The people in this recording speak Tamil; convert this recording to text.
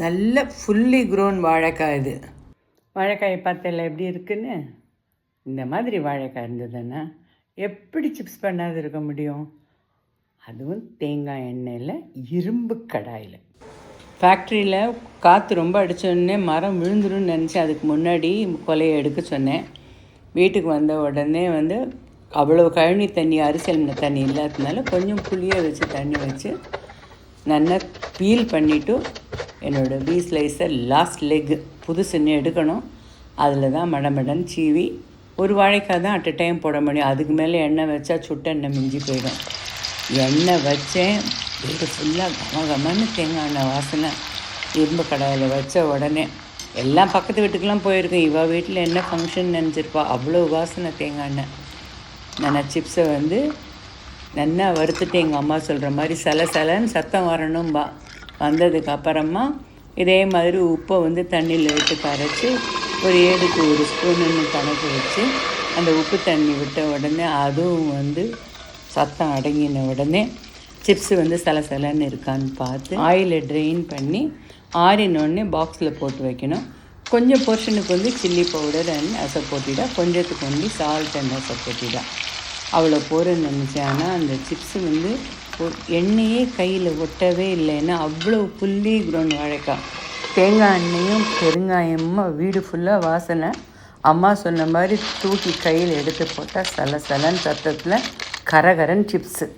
நல்ல ஃபுல்லி க்ரோன் வாழைக்காய் இது. வாழைக்காயை பார்த்தல எப்படி இருக்குன்னு. இந்த மாதிரி வாழைக்காய் இருந்ததுன்னா எப்படி சிப்ஸ் பண்ணாது இருக்க முடியும்? அதுவும் தேங்காய் எண்ணெயில், இரும்பு கடாயில். ஃபேக்ட்ரியில் காற்று ரொம்ப அடித்தோடனே மரம் விழுந்துருன்னு நினச்சி அதுக்கு முன்னாடி கொலையை எடுக்க சொன்னேன். வீட்டுக்கு வந்த உடனே அவ்வளோ கழனி தண்ணி, அரிசல் தண்ணி இல்லாததுனால கொஞ்சம் புளியை வச்சு தண்ணி வச்சு நல்லா பீல் பண்ணிவிட்டு என்னோடய பீ ஸ்லைஸர் லாஸ்ட் லெக் புதுசுன்னு எடுக்கணும். அதில் தான் மடமடன்னு சீவி ஒரு வாழைக்காய் தான் அட் அ டைம் போட முடியும். அதுக்கு மேலே எண்ணெய் வச்சா சுட்ட எண்ணெய் மிஞ்சி போயிடும். எண்ணெய் வச்சேன், வீடு ஃபுல்லாக கமகமன்னு தேங்காய் எண்ணெய் வாசனை. இரும்பு கடாயில் வச்ச உடனே எல்லாம் பக்கத்து வீட்டுக்கெலாம் போயிருக்கேன். இவள் வீட்டில் என்ன ஃபங்க்ஷன் நினச்சிருப்பா, அவ்வளோ வாசனை தேங்காய் எண்ணெய். நான் சிப்ஸை நல்லா வறுத்துட்டு எங்கள் அம்மா சொல்கிற மாதிரி சலன்னு சத்தம் வரணும்பா. வந்ததுக்கு அப்புறமா இதே மாதிரி உப்பை தண்ணியில் விட்டு கரைச்சி ஒரு 7க்கு 1 ஸ்பூனுன்னு கணக்கு வச்சு அந்த உப்பு தண்ணி விட்ட உடனே அதுவும் சத்தம் அடங்கின உடனே சிப்ஸு சலன்னு இருக்கான்னு பார்த்து ஆயிலை ட்ரெயின் பண்ணி ஆறினோடனே பாக்ஸில் போட்டு வைக்கணும். கொஞ்சம் போர்ஷனுக்கு சில்லி பவுடர் அண்ட் அசப்போட்டிடா, கொஞ்சத்துக்கு சால்ட் அண்ட் அசப்போட்டிடா, அவ்வளோ போடுன்னு நினச்சேன். ஆனால் அந்த சிப்ஸு எண்ணெயே கையில் ஒட்டவே இல்லைன்னா அவ்வளோ ஃபுல்லி க்ரோன் வாழைக்காய். தேங்காய் எண்ணெயும் பெருங்காயமும் வீடு ஃபுல்லாக வாசனை. அம்மா சொன்ன மாதிரி தூக்கி கையில் எடுத்து போட்டால் சலன்னு சத்தத்தில் கரகரன் சிப்ஸு.